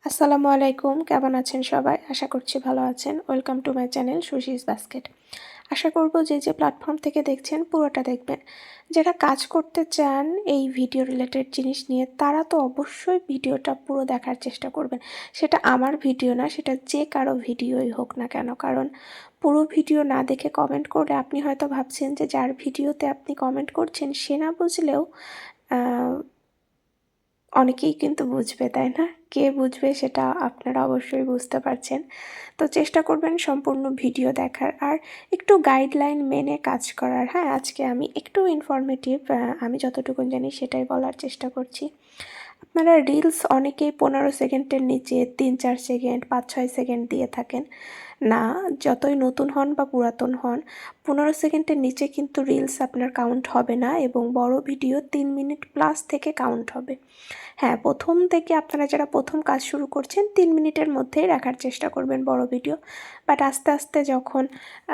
আসসালামু আলাইকুম, কেমন আছেন সবাই? আশা করছি ভালো আছেন। Welcome to my channel Sushi's basket. আশা করব যে প্ল্যাটফর্ম থেকে দেখছেন পুরোটা দেখবেন। যারা কাজ করতে চান এই ভিডিও রিলেটেড জিনিস নিয়ে তারা তো অবশ্যই ভিডিওটা পুরো দেখার চেষ্টা করবেন। সেটা আমার ভিডিও না, সেটা যে কারো ভিডিওই হোক না কেন, কারণ পুরো ভিডিও না দেখে কমেন্ট করলে আপনি হয়তো ভাবছেন যে যার ভিডিওতে আপনি কমেন্ট করছেন সে না বুঝলেও অনেকেই কিন্তু বুঝবে, তাই না? কে বুঝবে সেটা আপনারা অবশ্যই বুঝতে পারছেন। তো চেষ্টা করবেন সম্পূর্ণ ভিডিও দেখার আর একটু গাইডলাইন মেনে কাজ করার। হ্যাঁ, আজকে আমি একটু ইনফরমেটিভ, আমি যতটুকু জানি সেটাই বলার চেষ্টা করছি। আপনারা রিলস অনেকেই 15 সেকেন্ডের নিচে 3-4 সেকেন্ড 5-6 সেকেন্ড দিয়ে থাকেন। না, যতই নতুন হন বা পুরাতন হন 15 সেকেন্ডের নিচে কিন্তু রিলস আপনার কাউন্ট হবে না এবং বড় ভিডিও 3 মিনিট প্লাস থেকে কাউন্ট হবে। হ্যাঁ, প্রথম থেকে আপনারা যারা প্রথম কাজ শুরু করছেন 3 মিনিটের মধ্যেই রাখার চেষ্টা করবেন বড় ভিডিও, বাট আস্তে আস্তে যখন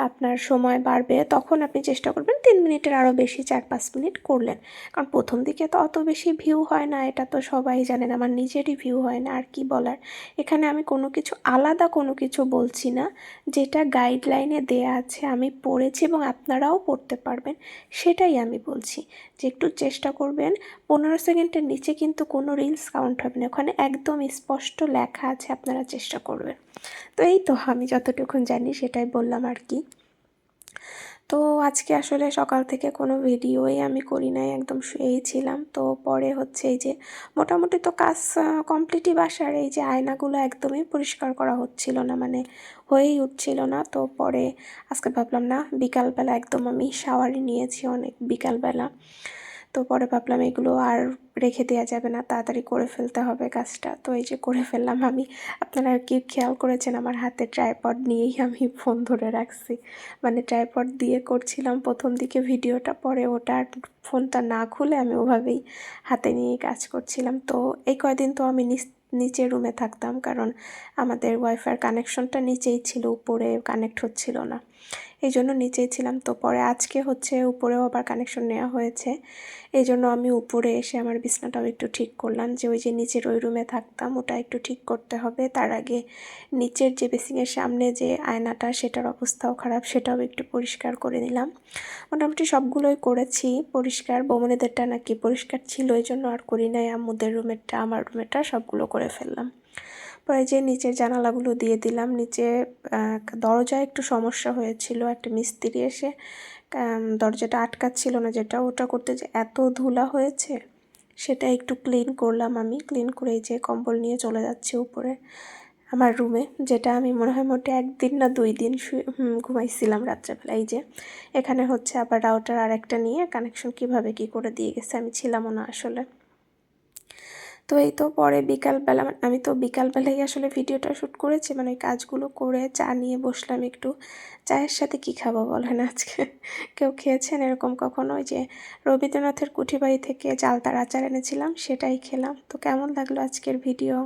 আপনার সময় বাড়বে তখন আপনি চেষ্টা করবেন 3 মিনিটের আরও বেশি 4-5 মিনিট করলেন। কারণ প্রথম দিকে তো অত বেশি ভিউ হয় না, এটা তো সবাই জানেন, আমার নিজেরই ভিউ হয় না। আর কি বলার, এখানে আমি কোনো কিছু আলাদা কোনো কিছু বলছি না, যেটা গাইডলাইনে দেয়া আছে আমি পড়েছি এবং আপনারাও পড়তে পারবেন সেটাই আমি বলছি। যে একটু চেষ্টা করবেন 15 সেকেন্ডের নিচে কিন্তু কোনো রিলস কাউন্ট হবে না, ওখানে একদম স্পষ্ট লেখা আছে, আপনারা চেষ্টা করবেন। তো এই তো আমি যতটুকুন জানি সেটাই বললাম আর কি। তো আজকে আসলে সকাল থেকে কোনো ভিডিওই আমি করি নাই, একদম শুয়েই ছিলাম। তো পরে হচ্ছে এই যে মোটামুটি তো কাজ কমপ্লিটই, বাসার এই যে আয়নাগুলো একদমই পরিষ্কার করা হচ্ছিল না, মানে হয়েই উঠছিল না। তো পরে আজকে ভাবলাম না, বিকালবেলা একদম আমি শাওয়ারই নিয়েছি অনেক বিকালবেলা। তো পরে ভাবলাম এগুলো আর রেখে দেওয়া যাবে না, তাড়াতাড়ি করে ফেলতে হবে কাজটা। তো এই যে করে ফেললাম আমি। আপনারা কি খেয়াল করেছেন আমার হাতে ট্রাইপড নিয়েই আমি ফোন ধরে রাখছি, মানে ট্রাইপড দিয়ে করছিলাম প্রথম দিকে ভিডিওটা, পরে ওটা ফোনটা না খুলে আমি ওভাবেই হাতে নিয়েই কাজ করছিলাম। তো এই কয়দিন তো আমি নিচের রুমে থাকতাম, কারণ আমাদের ওয়াইফাইয়ের কানেকশনটা নিচেই ছিল, উপরে কানেক্ট হচ্ছিল না, এই জন্য নিচেই ছিলাম। তো পরে আজকে হচ্ছে উপরেও আবার কানেকশন নেওয়া হয়েছে, এই জন্য আমি উপরে এসে আমার বিছনাটাও একটু ঠিক করলাম, যে ওই যে নিচের ওই রুমে থাকতাম ওটা একটু ঠিক করতে হবে। তার আগে নিচের যে বেসিংয়ের সামনে যে আয়নাটা সেটার অবস্থাও খারাপ, সেটাও একটু পরিষ্কার করে নিলাম। মোটামুটি সবগুলোই করেছি পরিষ্কার, বৌমনিদেরটা নাকি পরিষ্কার ছিল এই জন্য আর করি নাই, আম্মুদের রুমেরটা আমার রুমেরটা সবগুলো করে ফেললাম। পরে যে নিচের জানালাগুলো দিয়ে দিলাম। নিচে দরজায় একটু সমস্যা হয়েছিল, একটা মিস্ত্রি এসে দরজাটা আটকাচ্ছিল না, যেটা ওটা করতে যে এত ধুলা হয়েছে সেটা একটু ক্লিন করলাম আমি। ক্লিন করে এই যে কম্বল নিয়ে চলে যাচ্ছি উপরে আমার রুমে, যেটা আমি মনে হয় মোটে 1 দিন না 2 দিন ঘুমাইছিলাম রাত্রেবেলা। এই যে এখানে হচ্ছে আবার রাউটার আর একটা নিয়ে কানেকশন কিভাবে কি করে দিয়ে গেছে, আমি ছিলামও না আসলে। তো এই তো পরে বিকালবেলা, আমি তো বিকালবেলাই আসলে ভিডিওটা শ্যুট করেছি, মানে ওই কাজগুলো করে চা নিয়ে বসলাম একটু। চায়ের সাথে কী খাবো বলেন আজকে? কেউ খেয়েছেন এরকম কখনো? ওই যে রবীন্দ্রনাথের কুঠিবাড়ি থেকে চালতার আচার এনেছিলাম সেটাই খেলাম। তো কেমন লাগলো আজকের ভিডিও?